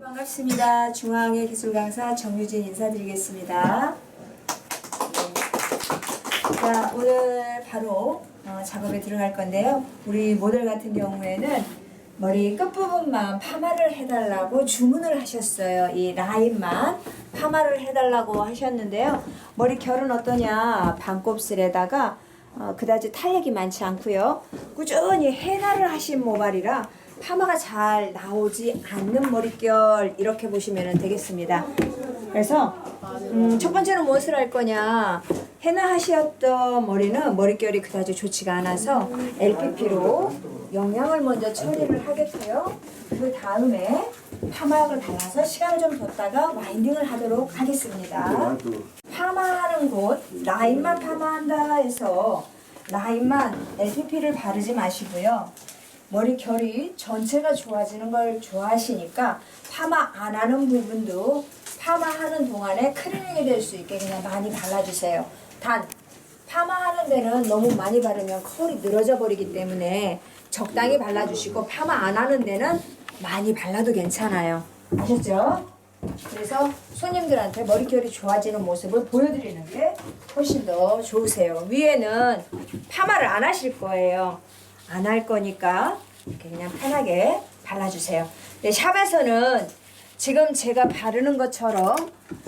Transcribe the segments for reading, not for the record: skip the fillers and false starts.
반갑습니다. 중앙의 기술 강사 정유진 인사드리겠습니다. 자, 오늘 바로 작업에 들어갈 건데요. 우리 모델 같은 경우에는 머리 끝부분만 파마를 해달라고 주문을 하셨어요. 이 라인만 파마를 해달라고 하셨는데요. 머리 결은 어떠냐? 반곱슬에다가 그다지 탄력이 많지 않고요. 꾸준히 해나를 하신 모발이라 파마가 잘 나오지 않는 머릿결, 이렇게 보시면 되겠습니다. 그래서 첫 번째는 무엇을 할 거냐, 해나 하셨던 머리는 머릿결이 그다지 좋지가 않아서 LPP로 영양을 먼저 처리를 하겠고요. 그 다음에 파마약을 발라서 시간을 좀 뒀다가 와인딩을 하도록 하겠습니다. 파마하는 곳, 라인만 파마한다 해서 라인만 LPP를 바르지 마시고요. 머리 결이 전체가 좋아지는 걸 좋아하시니까 파마 안 하는 부분도 파마하는 동안에 클리닝이 될 수 있게 그냥 많이 발라주세요. 단, 파마하는 데는 너무 많이 바르면 컬이 늘어져 버리기 때문에 적당히 발라주시고, 파마 안 하는 데는 많이 발라도 괜찮아요. 아셨죠? 그래서 손님들한테 머릿결이 좋아지는 모습을 보여드리는 게 훨씬 더 좋으세요. 위에는 파마를 안 하실 거예요. 안 할 거니까 이렇게 그냥 편하게 발라주세요. 근데 샵에서는 지금 제가 바르는 것처럼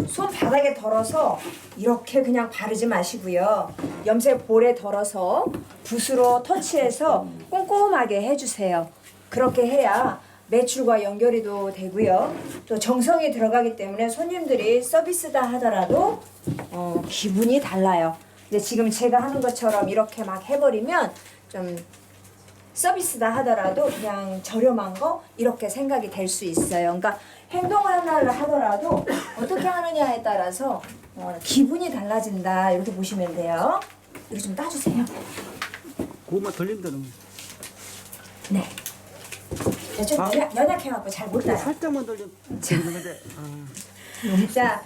손바닥에 덜어서 이렇게 그냥 바르지 마시고요. 염색 볼에 덜어서 붓으로 터치해서 꼼꼼하게 해주세요. 그렇게 해야 매출과 연결이도 되고요. 또 정성이 들어가기 때문에 손님들이 서비스다 하더라도 기분이 달라요. 근데 지금 제가 하는 것처럼 이렇게 막 해버리면 좀 서비스다 하더라도 그냥 저렴한 거 이렇게 생각이 될 수 있어요. 그러니까 행동 하나를 하더라도 어떻게 하느냐에 따라서 기분이 달라진다, 이렇게 보시면 돼요. 이거 좀 따주세요. 고구마 돌린다는 네. 좀 연약해갖고 잘 몰라요. 살짝만 돌리면 되는데. 자,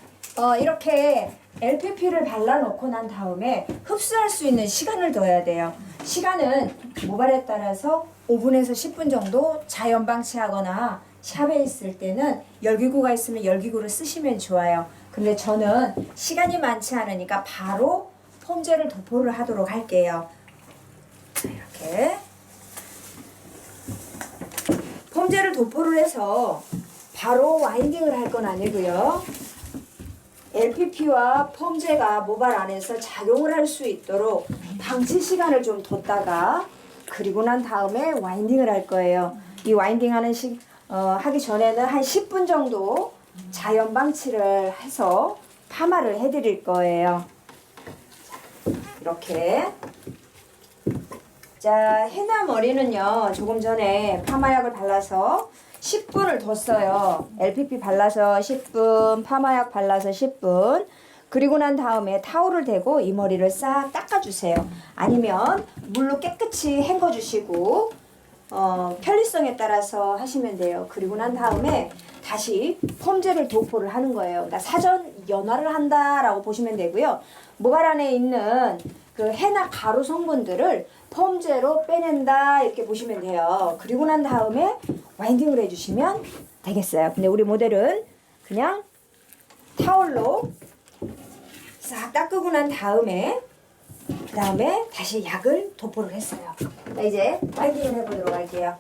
이렇게 LPP를 발라놓고 난 다음에 흡수할 수 있는 시간을 둬야 돼요. 시간은 모발에 따라서 5분에서 10분 정도 자연 방치하거나 샵에 있을 때는 열기구가 있으면 열기구를 쓰시면 좋아요. 근데 저는 시간이 많지 않으니까 바로 폼젤을 도포를 하도록 할게요. 이렇게 폼젤을 도포를 해서 바로 와인딩을 할 건 아니고요. LPP와 폼젤가 모발 안에서 작용을 할 수 있도록 방치 시간을 좀 뒀다가 그리고 난 다음에 와인딩을 할 거예요. 이 와인딩 하기 전에는 한 10분 정도 자연 방치를 해서 파마를 해드릴 거예요. 이렇게. 자, 해나 머리는요, 조금 전에 파마약을 발라서 10분을 뒀어요. LPP 발라서 10분, 파마약 발라서 10분. 그리고 난 다음에 타올을 대고 이 머리를 싹 닦아주세요. 아니면 물로 깨끗이 헹궈주시고 편리성에 따라서 하시면 돼요. 그리고 난 다음에 다시 폼젤을 도포를 하는 거예요. 그러니까 사전 연화를 한다라고 보시면 되고요. 모발 안에 있는 그 해나 가루 성분들을 폼젤로 빼낸다, 이렇게 보시면 돼요. 그리고 난 다음에 와인딩을 해주시면 되겠어요. 근데 우리 모델은 그냥 타올로 싹 닦고 난 다음에 그 다음에 다시 약을 도포를 했어요. 자, 이제 와인딩을 해보도록 할게요.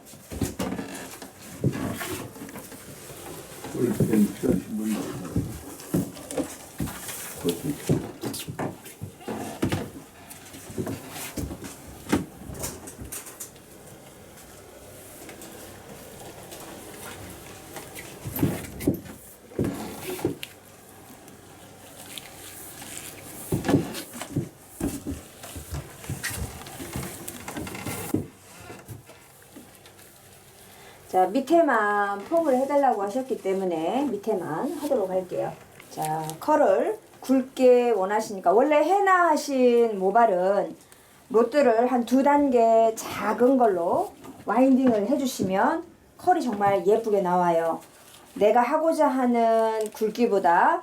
자, 밑에만 폼을 해달라고 하셨기 때문에 밑에만 하도록 할게요. 자, 컬을 굵게 원하시니까, 원래 해나 하신 모발은 롯들을 한 2단계 작은 걸로 와인딩을 해주시면 컬이 정말 예쁘게 나와요. 내가 하고자 하는 굵기보다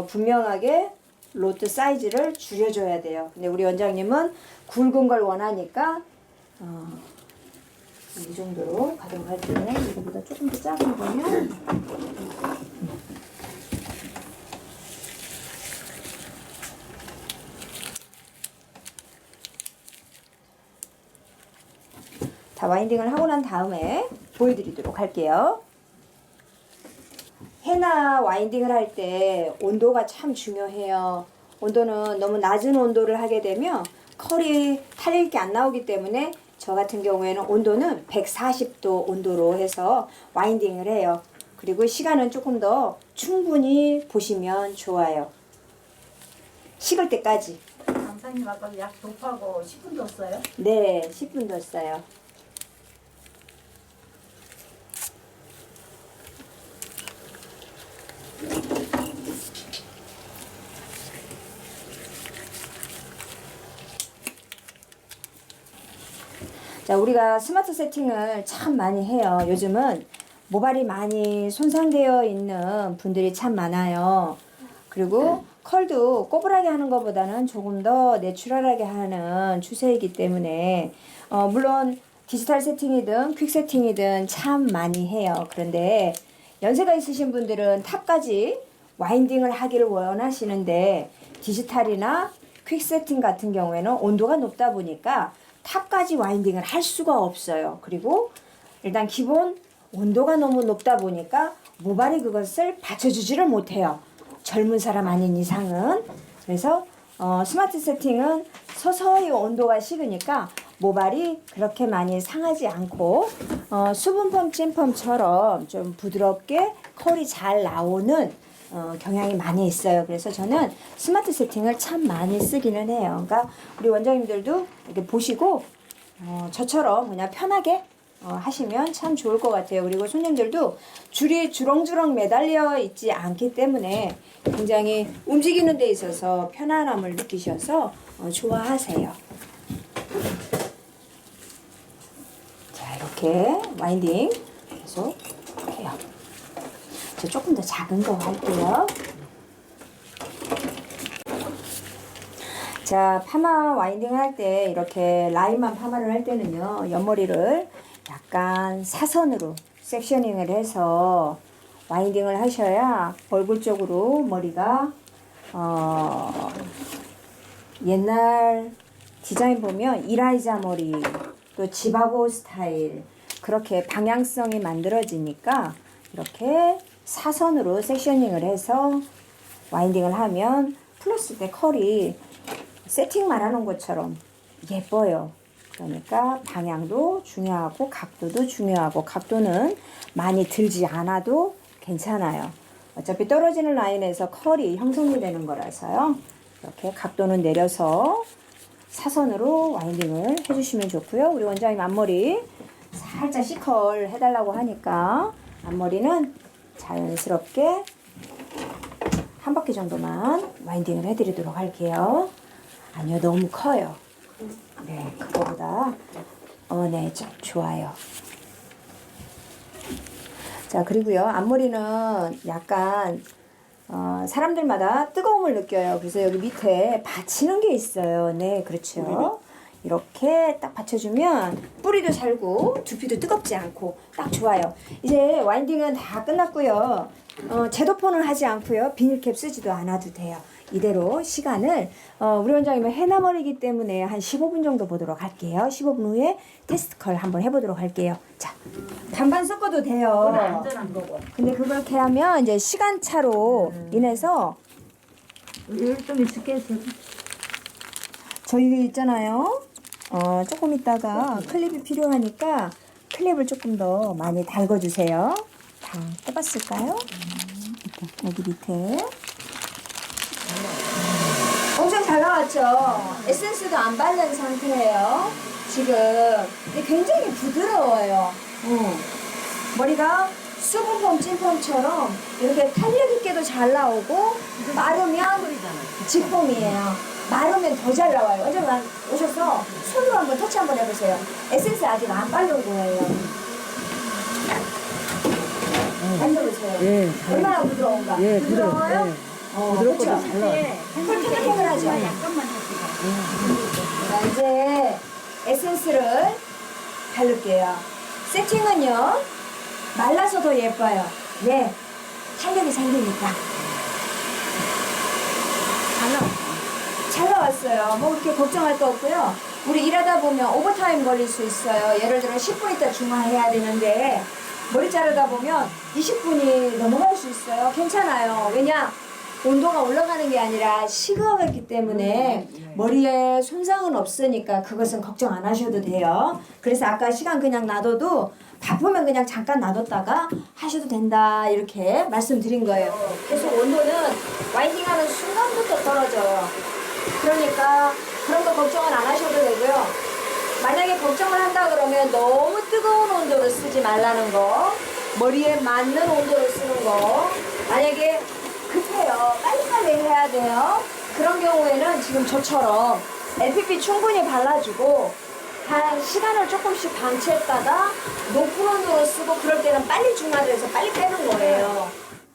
분명하게 롯드 사이즈를 줄여줘야 돼요. 근데 우리 원장님은 굵은 걸 원하니까 이 정도로 가동할게요. 이거보다 조금 더 작은 거면 다 와인딩을 하고 난 다음에 보여드리도록 할게요. 헤나 와인딩을 할 때 온도가 참 중요해요. 온도는 너무 낮은 온도를 하게 되면 컬이 탄력있게 안 나오기 때문에 저 같은 경우에는 온도는 140도 온도로 해서 와인딩을 해요. 그리고 시간은 조금 더 충분히 보시면 좋아요. 식을 때까지. 강사님 아까 약 독하고 10분 뒀어요? 네, 10분 뒀어요. 자, 우리가 스마트 세팅을 참 많이 해요. 요즘은 모발이 많이 손상되어 있는 분들이 참 많아요. 그리고 컬도 꼬부라게 하는 것보다는 조금 더 내추럴하게 하는 추세이기 때문에 물론 디지털 세팅이든 퀵 세팅이든 참 많이 해요. 그런데 연세가 있으신 분들은 탑까지 와인딩을 하기를 원하시는데 디지털이나 퀵 세팅 같은 경우에는 온도가 높다 보니까 탑까지 와인딩을 할 수가 없어요. 그리고 일단 기본 온도가 너무 높다 보니까 모발이 그것을 받쳐주지를 못해요. 젊은 사람 아닌 이상은. 그래서 스마트 세팅은 서서히 온도가 식으니까 모발이 그렇게 많이 상하지 않고 수분펌, 찐펌처럼 좀 부드럽게 컬이 잘 나오는 경향이 많이 있어요. 그래서 저는 스마트 세팅을 참 많이 쓰기는 해요. 그러니까 우리 원장님들도 이렇게 보시고 저처럼 그냥 편하게 하시면 참 좋을 것 같아요. 그리고 손님들도 줄이 주렁주렁 매달려 있지 않기 때문에 굉장히 움직이는 데 있어서 편안함을 느끼셔서 좋아하세요. 자, 이렇게 와인딩 계속 해요. 저 조금 더 작은 거 할게요. 자, 파마 와인딩을 할 때 이렇게 라인만 파마를 할 때는요, 옆머리를 약간 사선으로 섹셔닝을 해서 와인딩을 하셔야 얼굴 쪽으로 머리가 옛날 디자인 보면 이라이자 머리 또 지바고 스타일 그렇게 방향성이 만들어지니까 이렇게 사선으로 섹셔닝을 해서 와인딩을 하면 플러스 때 컬이 세팅 말하는 것처럼 예뻐요. 그러니까 방향도 중요하고 각도도 중요하고 각도는 많이 들지 않아도 괜찮아요. 어차피 떨어지는 라인에서 컬이 형성이 되는 거라서요. 이렇게 각도는 내려서 사선으로 와인딩을 해주시면 좋고요. 우리 원장님 앞머리 살짝 C컬 해달라고 하니까 앞머리는 자연스럽게 한 바퀴 정도만 와인딩을 해드리도록 할게요. 아니요, 너무 커요. 네, 그거보다 네, 좀 좋아요. 자, 그리고요, 앞머리는 약간 사람들마다 뜨거움을 느껴요. 그래서 여기 밑에 받치는 게 있어요. 네, 그렇죠. 이렇게 딱 받쳐주면 뿌리도 살고 두피도 뜨겁지 않고 딱 좋아요. 이제 와인딩은 다 끝났고요. 제도폰을 하지 않고요. 비닐캡 쓰지도 않아도 돼요. 이대로 시간을 우리 원장님은 해나머리이기 때문에 한 15분 정도 보도록 할게요. 15분 후에 테스트 컬 한번 해보도록 할게요. 자, 반반 섞어도 돼요. 안전한 거고. 근데 그렇게 하면 이제 시간차로 인해서 좀 익숙해. 저희 있잖아요. 조금 있다가 클립이 필요하니까 클립을 조금 더 많이 달궈주세요. 다 뽑았을까요? 여기 밑에. 엄청 잘 나왔죠? 에센스도 안 바른 상태예요. 지금. 근데 굉장히 부드러워요. 머리가 수분펌, 찐펌처럼 이렇게 탄력 있게도 잘 나오고 마르면 직폼이에요. 마르면 더 잘 나와요. 원장님 오셔서 손으로 한번 터치 한번 해보세요. 에센스 아직 안 바른 거예요. 만져보세요. 예, 얼마나 부드러운가? 예, 부드러워요? 부드럽고 부드럽고 그렇죠? 잘 나와요. 탱탱탱탱하죠? 약간만 해주세요. 자, 이제 에센스를 바를게요. 세팅은요, 말라서 더 예뻐요. 왜? 탄력이 생기니까. 잘 나왔어요. 뭐 그렇게 걱정할 거 없고요. 우리 일하다 보면 오버타임 걸릴 수 있어요. 예를 들어 10분 있다 중화해야 되는데 머리 자르다 보면 20분이 넘어갈 수 있어요. 괜찮아요. 왜냐? 온도가 올라가는 게 아니라 식어갔기 때문에 머리에 손상은 없으니까 그것은 걱정 안 하셔도 돼요. 그래서 아까 시간 그냥 놔둬도 바쁘면 그냥 잠깐 놔뒀다가 하셔도 된다 이렇게 말씀드린 거예요. 그래서 온도는 와인딩하는 순간부터 떨어져요. 그러니까 그런 거 걱정은 안 하셔도 되고요. 만약에 걱정을 한다 그러면 너무 뜨거운 온도를 쓰지 말라는 거, 머리에 맞는 온도를 쓰는 거, 만약에 급해요. 빨리빨리 해야 돼요. 그런 경우에는 지금 저처럼 LPP 충분히 발라주고 한 시간을 조금씩 방치했다가 높은 온도로 쓰고 그럴 때는 빨리 중화를 해서 빨리 빼는 거예요.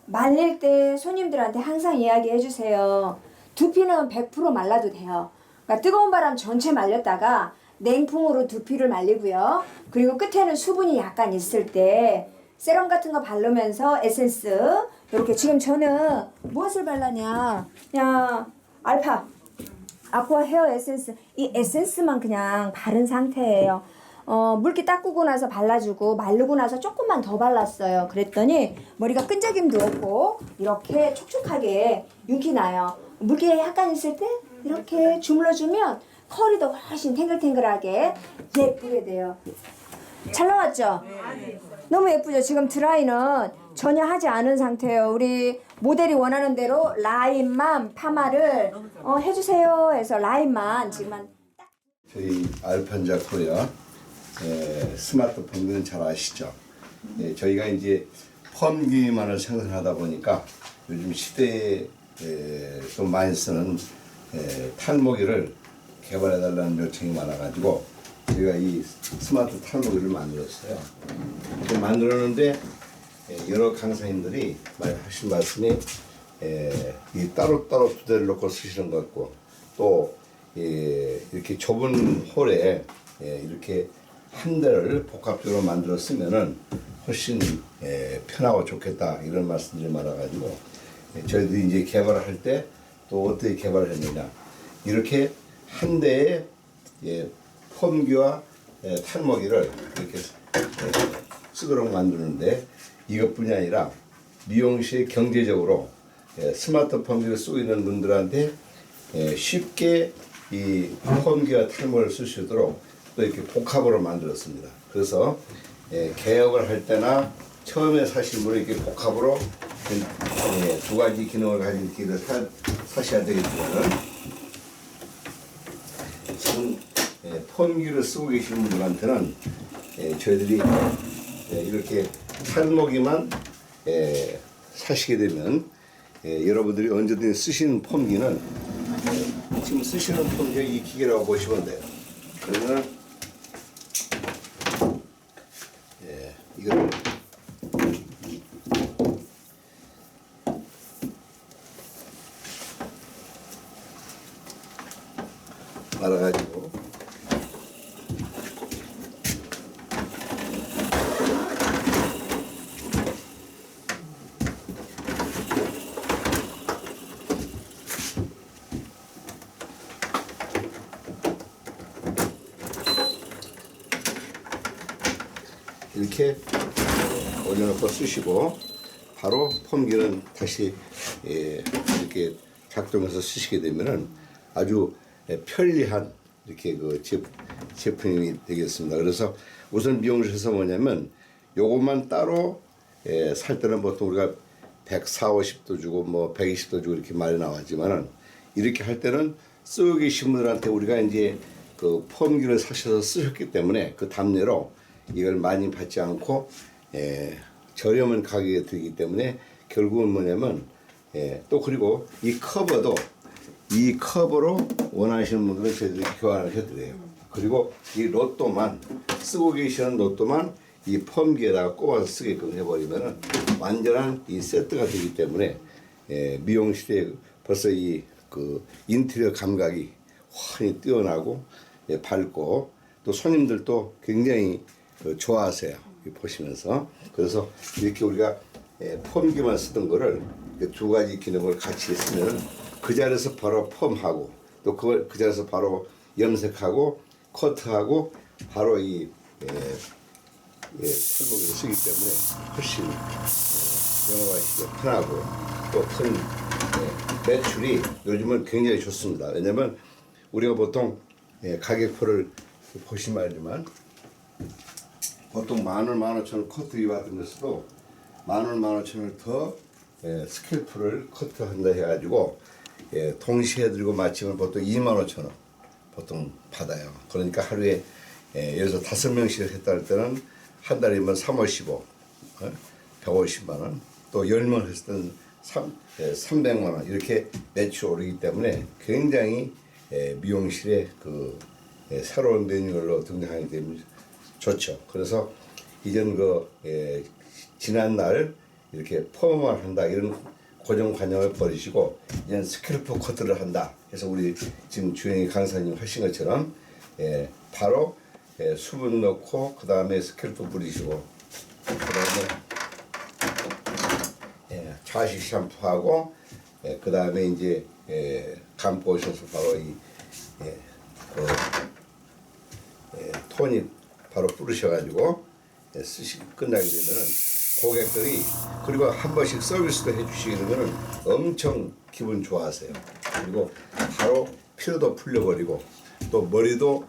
말릴 때 손님들한테 항상 이야기해 주세요. 두피는 100% 말라도 돼요. 그러니까 뜨거운 바람 전체 말렸다가 냉풍으로 두피를 말리고요. 그리고 끝에는 수분이 약간 있을 때 세럼 같은 거 바르면서 에센스 이렇게 지금 저는 무엇을 발라냐 그냥 알파 아쿠아 헤어 에센스 이 에센스만 그냥 바른 상태예요. 물기 닦고 나서 발라주고 마르고 나서 조금만 더 발랐어요. 그랬더니 머리가 끈적임도 없고 이렇게 촉촉하게 윤기 나요. 물기 약간 있을 때 이렇게 주물러주면 컬이 더 훨씬 탱글탱글하게 예쁘게 돼요. 잘 나왔죠? 너무 예쁘죠? 지금 드라이는 전혀 하지 않은 상태예요. 우리 모델이 원하는 대로 라인만 파마를 해주세요 해서 라인만 지금만 저희 알판자 코리아 스마트폰들은 잘 아시죠? 저희가 이제 펌기만을 생산하다 보니까 요즘 시대에 좀 많이 쓰는 탈모기를 개발해달라는 요청이 많아가지고 저희가 이 스마트 탈모기를 만들었어요. 만들었는데 여러 강사님들이 많이 하신 말씀이 이 따로따로 두 대를 놓고 쓰시는 것 같고 또 이렇게 좁은 홀에 이렇게 한 대를 복합적으로 만들어 쓰면은 훨씬 편하고 좋겠다 이런 말씀들이 많아가지고 저희들이 이제 개발을 할 때 또 어떻게 개발을 했느냐 이렇게 한 대의 펌기와 탈모기를 이렇게 쓰도록 만드는데 이것뿐이 아니라 미용실에 경제적으로 스마트 펌기를 쓰고 있는 분들한테 쉽게 이 펌기와 탈모를 쓸 수 있도록 또 이렇게 복합으로 만들었습니다. 그래서 개업을 할 때나 처음에 사실 분은 이렇게 복합으로 두 가지 기능을 가진 기를 사셔야 되겠지만은 지금 펌기를 쓰고 계시는 분들한테는 저희들이 이렇게 탈모기만 사시게 되면 여러분들이 언제든지 쓰시는 펌기는 지금 쓰시는 펌기가 이 기계라고 보시면 돼요. 그러면 이거를 말아가지고 이렇게 올려놓고 쓰시고 바로 펌기는 다시 이렇게 작동해서 쓰시게 되면은 아주 편리한 이렇게 그 제품이 되겠습니다. 그래서 우선 미용실에서 뭐냐면 요것만 따로 살 때는 보통 우리가 140, 50도 주고 뭐 120도 주고 이렇게 많이 나왔지만은 이렇게 할 때는 쓰고 계신 분들한테 우리가 이제 그 펌기를 사셔서 쓰셨기 때문에 그 답례로 이걸 많이 받지 않고 저렴한 가격에 들기 때문에 결국은 뭐냐면 또 그리고 이 커버도 이 커버로 원하시는 분들은 저희들이 교환을 해드려요. 그리고 이 로또만 쓰고 계시는 로또만 이 펌기에다가 꼽아서 쓰게끔 해버리면은 완전한 이 세트가 되기 때문에 미용실에 벌써 이 그 인테리어 감각이 환히 뛰어나고 밝고 또 손님들도 굉장히 좋아하세요. 보시면서 그래서 이렇게 우리가 펌기만 쓰던 거를 두 가지 기능을 같이 쓰면 그 자리에서 바로 펌하고 또 그 자리에서 바로 염색하고 커트하고 바로 이 탈모기를 쓰기 때문에 훨씬 영업하시기 편하고 또 큰 매출이 요즘은 굉장히 좋습니다. 왜냐면 우리가 보통 가격표를 보시면 알지만 보통 10,000원, 15,000원 커트 같은 데서도 10,000원, 15,000원을 더 스캘프를 커트한다 해가지고 동시에 들고 마치면 보통 25,000원 보통 받아요. 그러니까 하루에 예를 들어서 5명씩 했다 할 때는 한 달이면 3, 5, 15, 150만 원, 또 10명 했을 때는 300만 원 이렇게 매출 오르기 때문에 굉장히 미용실에 그 새로운 메뉴로 등장하기 때문에 좋죠. 그래서 이전 지난 날 이렇게 펌을 한다 이런 고정관념을 버리시고 이제는 스캘프 커트를 한다 해서 우리 지금 주영이 강사님 하신 것처럼 바로 수분 넣고 그 다음에 스캘프 뿌리시고 그 다음에 좌식 샴푸하고 그 다음에 이제 감고 오셔서 바로 토닉 바로 뿌리셔가지고 쓰시고 끝나게 되면은 고객들이 그리고 한 번씩 서비스도 해주시게 되면은 엄청 기분 좋아하세요. 그리고 바로 피로도 풀려버리고 또 머리도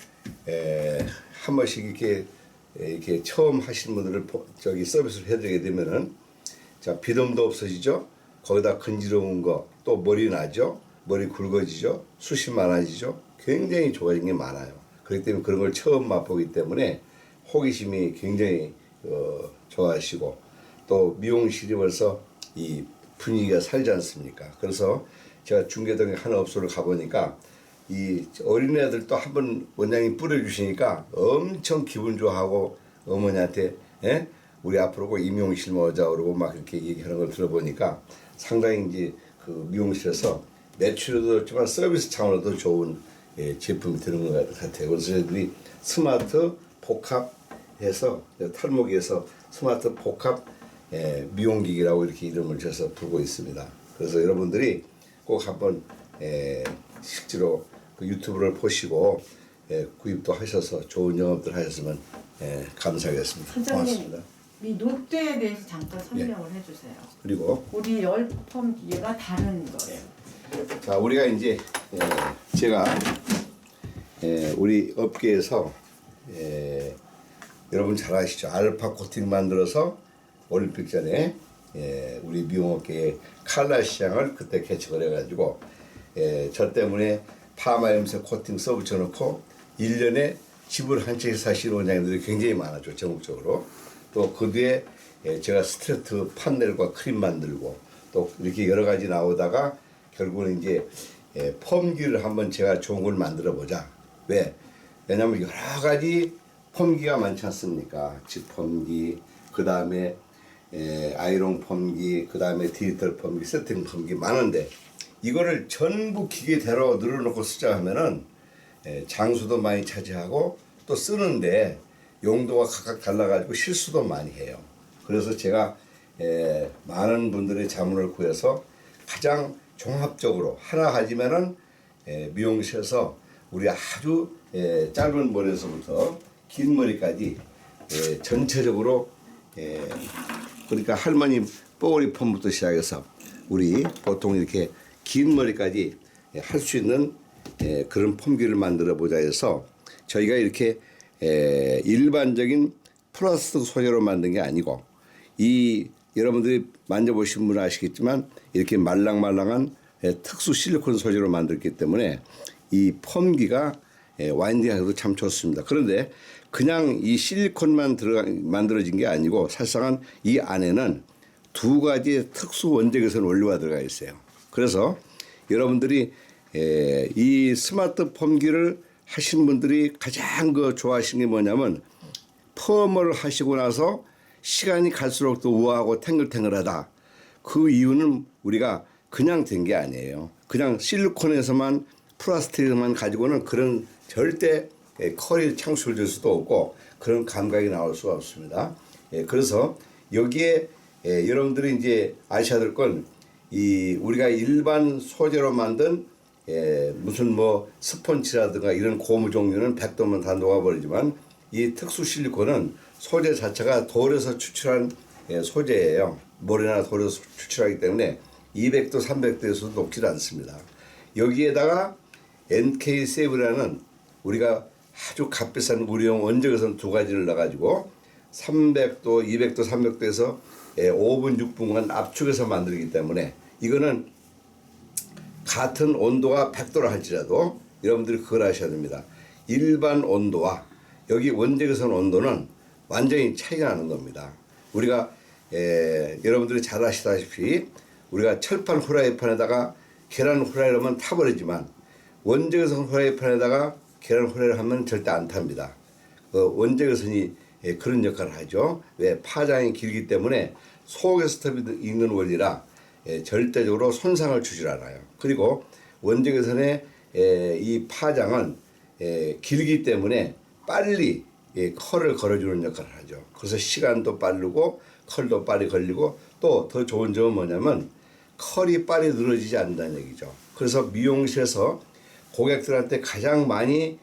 한 번씩 이렇게 처음 하신 분들을 서비스를 해드리게 되면은 자 비듬도 없어지죠. 거기다 근지러운 거 또 머리 나죠. 머리 굵어지죠. 숱이 많아지죠. 굉장히 좋아진 게 많아요. 그렇기 때문에 그런 걸 처음 맛보기 때문에 호기심이 굉장히 좋아하시고 또 미용실이 벌써 이 분위기가 살지 않습니까? 그래서 제가 중계동에 한 업소를 가보니까 이 어린애들도 한번 원장님 뿌려주시니까 엄청 기분 좋아하고 어머니한테 우리 앞으로 꼭 이 미용실 모자 그러고 막 이렇게 얘기하는 걸 들어보니까 상당히 이제 그 미용실에서 매출도 그렇지만 서비스 차원으로도 좋은 제품이 되는 것 같아요. 그래서 저희들이 스마트 복합해서 탈모기에서 스마트 복합 미용기기라고 이렇게 이름을 줘서 부르고 있습니다. 그래서 여러분들이 꼭 한번 실제로 그 유튜브를 보시고 구입도 하셔서 좋은 영업들 하셨으면 감사하겠습니다. 고맙습니다. 이 노트에 대해서 잠깐 설명을 해주세요. 그리고 우리 열펌 기계가 다른 거예요. 자 우리가 이제 제가 우리 업계에서 여러분 잘 아시죠? 알파 코팅 만들어서 올림픽 전에 우리 미용업계의 칼라 시장을 그때 개척을 해가지고 저 때문에 파마 염색 코팅 써붙여 놓고 1년에 집을 한 채 사시는 원장님들이 굉장히 많았죠. 전국적으로. 또 그 뒤에 제가 스트레이트 판넬과 크림 만들고 또 이렇게 여러 가지 나오다가 결국은 이제 펌기를 한번 제가 좋은 걸 만들어 보자. 왜? 왜냐면 여러 가지 펌기가 많지 않습니까? 집 펌기, 그 다음에 아이롱 펌기, 그 다음에 디지털 펌기, 세팅 펌기 많은데 이거를 전부 기계대로 늘어놓고 쓰자 하면은 장수도 많이 차지하고 또 쓰는데 용도가 각각 달라가지고 실수도 많이 해요. 그래서 제가 많은 분들의 자문을 구해서 가장 종합적으로 하나 가지면은 미용실에서 우리 아주 짧은 머리에서부터 긴 머리까지 전체적으로 그러니까 할머니 뽀글이 펌부터 시작해서 우리 보통 이렇게 긴 머리까지 할 수 있는 그런 펌기를 만들어 보자 해서 저희가 이렇게 일반적인 플라스틱 소재로 만든 게 아니고 이 여러분들이 만져보신 분은 아시겠지만 이렇게 말랑말랑한 특수 실리콘 소재로 만들기 때문에 이 펌기가 와인딩하기도 참 좋습니다. 그런데 그냥 이 실리콘만 만들어진 게 아니고 사실상은 이 안에는 두 가지의 특수 원적외선 원료가 들어가 있어요. 그래서 여러분들이 이 스마트 펌기를 하신 분들이 가장 좋아하시는 게 뭐냐면 펌을 하시고 나서 시간이 갈수록 또 우아하고 탱글탱글하다. 그 이유는 우리가 그냥 된 게 아니에요. 그냥 실리콘에서만 플라스틱만 가지고는 그런 절대 컬이 창출될 수도 없고 그런 감각이 나올 수가 없습니다. 그래서 여기에 여러분들이 이제 아셔야 될 건 이 우리가 일반 소재로 만든 무슨 뭐 스펀지라든가 이런 고무 종류는 100도면 다 녹아버리지만 이 특수 실리콘은 소재 자체가 돌에서 추출한 소재예요. 모래나 돌에서 추출하기 때문에 200도, 300도에서도 녹지 않습니다. 여기에다가 NK7이라는 우리가 아주 값비싼 우리용 원적외선 두 가지를 넣어가지고 300도, 200도, 300도에서 5분, 6분간 압축해서 만들기 때문에 이거는 같은 온도가 100도라 할지라도 여러분들이 그걸 아셔야 됩니다. 일반 온도와 여기 원적외선 온도는 완전히 차이가 나는 겁니다. 우리가 여러분들이 잘 아시다시피 우리가 철판 후라이팬에다가 계란 후라이를 하면 타버리지만 원적외선 후라이팬에다가 계란 후라이를 하면 절대 안 탑니다. 원적외선이 그런 역할을 하죠. 왜? 파장이 길기 때문에 속에서 스톱이 있는 원리라 절대적으로 손상을 주질 않아요. 그리고 원적외선의 이 파장은 길기 때문에 빨리 컬을 걸어주는 역할을 하죠. 그래서 시간도 빠르고 컬도 빨리 걸리고 또 더 좋은 점은 뭐냐면 컬이 빨리 늘어지지 않는다는 얘기죠. 그래서 미용실에서 고객들한테 가장 많이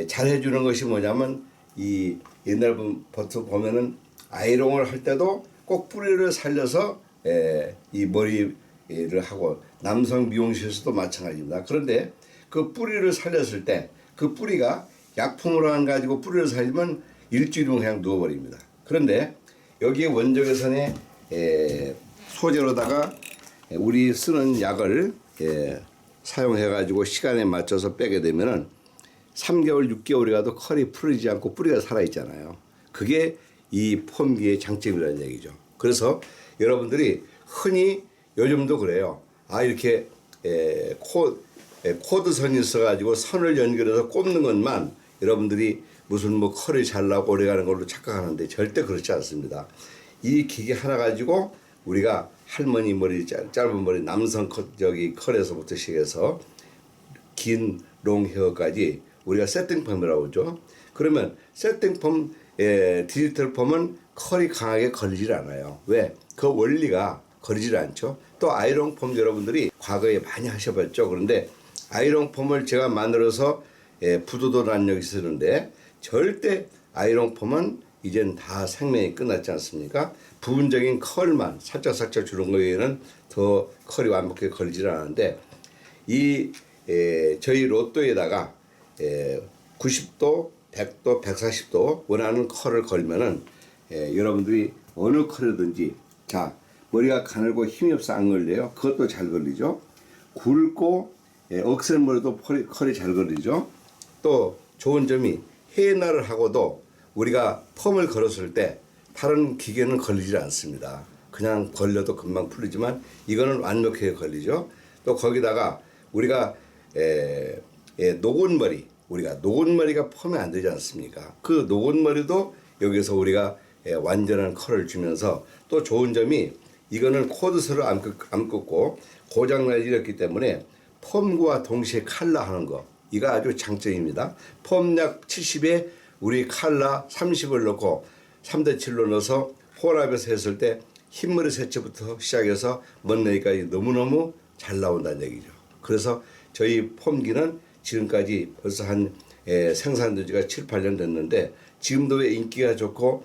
잘 해주는 것이 뭐냐면 이 옛날부터 보면은 아이롱을 할 때도 꼭 뿌리를 살려서 이 머리를 하고 남성 미용실에서도 마찬가지입니다. 그런데 그 뿌리를 살렸을 때 그 뿌리가 약품으로 안 가지고 뿌리를 살리면 일주일이면 그냥 누워버립니다. 그런데 여기에 원적외선의 소재로다가 우리 쓰는 약을 사용해가지고 시간에 맞춰서 빼게 되면은 3개월, 6개월이 가도 컬이 풀리지 않고 뿌리가 살아있잖아요. 그게 이 폼기의 장점이라는 얘기죠. 그래서 여러분들이 흔히 요즘도 그래요. 아, 이렇게 코드선이 있어가지고 선을 연결해서 꼽는 것만 여러분들이 무슨 뭐 컬이 잘 나고 오래 가는 걸로 착각하는데 절대 그렇지 않습니다. 이 기계 하나 가지고 우리가 할머니 머리, 짧은 머리, 남성 컬에서부터 시작해서 긴 롱헤어까지 우리가 세팅펌이라고 하죠. 그러면 세팅펌, 디지털 펌은 컬이 강하게 걸리질 않아요. 왜? 그 원리가 걸리질 않죠. 또 아이롱 펌 여러분들이 과거에 많이 하셔봤죠. 그런데 아이롱 펌을 제가 만들어서 부도도 난 적이 있었는데 절대 아이롱 펌은 이젠 다 생명이 끝났지 않습니까? 부분적인 컬만 살짝 주는 거에는 더 컬이 완벽하게 걸리질 않았는데 이 저희 로또에다가 90도, 100도, 140도 원하는 컬을 걸면은 여러분들이 어느 컬이든지 자 머리가 가늘고 힘이 없어 안 걸려요. 그것도 잘 걸리죠. 굵고 억센머리도 컬이 잘 걸리죠. 또 좋은 점이 해날을 하고도 우리가 펌을 걸었을 때 다른 기계는 걸리지 않습니다. 그냥 걸려도 금방 풀리지만 이거는 완벽하게 걸리죠. 또 거기다가 우리가 녹은 머리, 우리가 녹은 머리가 펌이 안 되지 않습니까? 그 녹은 머리도 여기서 우리가 완전한 컬을 주면서 또 좋은 점이 이거는 코드선을 안 긋고 고장나지 않기 때문에 펌과 동시에 칼라 하는 거 이거 아주 장점입니다. 펌약 70에 우리 칼라 30을 넣고 3대7로 넣어서 혼합해서 했을 때 흰머리 세치부터 시작해서 먼머리까지 너무너무 잘 나온다는 얘기죠. 그래서 저희 펌기는 지금까지 벌써 한 생산된 지가 7, 8년 됐는데 지금도 왜 인기가 좋고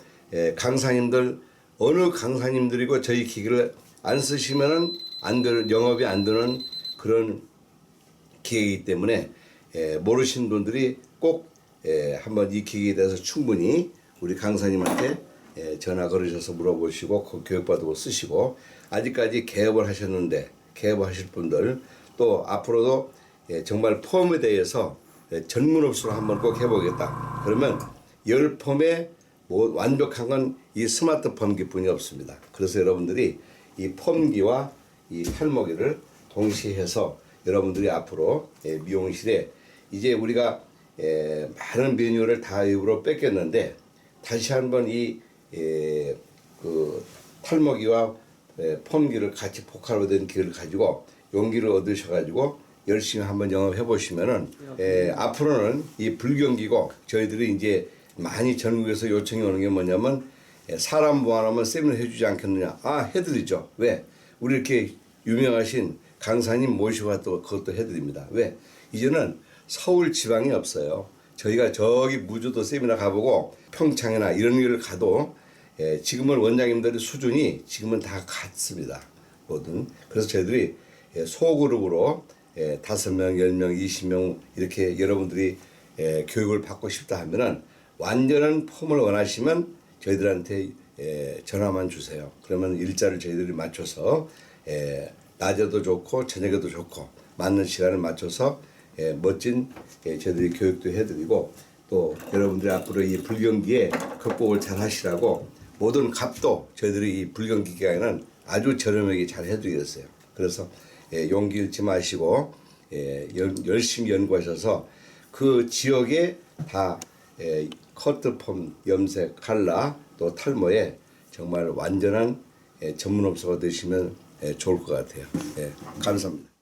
강사님들 어느 강사님들이고 저희 기계를 안 쓰시면은 안 되는 영업이 안 되는 그런 기계이기 때문에 모르시는 분들이 꼭 한번 이 기계에 대해서 충분히 우리 강사님한테 전화 걸으셔서 물어보시고 교육받고 쓰시고 아직까지 개업을 하셨는데 개업을 하실 분들 또 앞으로도 정말 펌에 대해서 전문 업소로 한번 꼭 해보겠다. 그러면 10펌에 완벽한 건 이 스마트 펌기뿐이 없습니다. 그래서 여러분들이 이 펌기와 이 탈모기를 동시에 해서 여러분들이 앞으로 미용실에 이제 우리가 많은 메뉴를 다 일부러 뺏겼는데 다시 한번 그 탈모기와 펌기를 같이 포괄로 된 기회를 가지고 용기를 얻으셔가지고 열심히 한번 영업해 보시면은 앞으로는 이 불경기고 저희들이 이제 많이 전국에서 요청이 오는 게 뭐냐면 사람 모아놓으면 세미나 해주지 않겠느냐. 아 해드리죠. 왜? 우리 이렇게 유명하신 강사님 모시고 또 그것도 해드립니다. 왜? 이제는 서울 지방이 없어요. 저희가 저기 무주도 세미나 가보고 평창이나 이런 데를 가도 지금은 원장님들의 수준이 지금은 다 같습니다. 뭐든. 그래서 저희들이 소그룹으로 5명, 10명, 20명 이렇게 여러분들이 교육을 받고 싶다 하면은 완전한 폼을 원하시면 저희들한테 전화만 주세요. 그러면 일자를 저희들이 맞춰서 낮에도 좋고 저녁에도 좋고 맞는 시간을 맞춰서 멋진 저희들이 교육도 해드리고 또 여러분들이 앞으로 이 불경기에 극복을 잘 하시라고 모든 값도 저희들이 이 불경기 기간에는 아주 저렴하게 잘 해드리겠어요. 그래서 용기 잃지 마시고 열심히 연구하셔서 그 지역에 다 커트폼, 염색, 칼라 또 탈모에 정말 완전한 전문업소가 되시면 좋을 것 같아요. 감사합니다.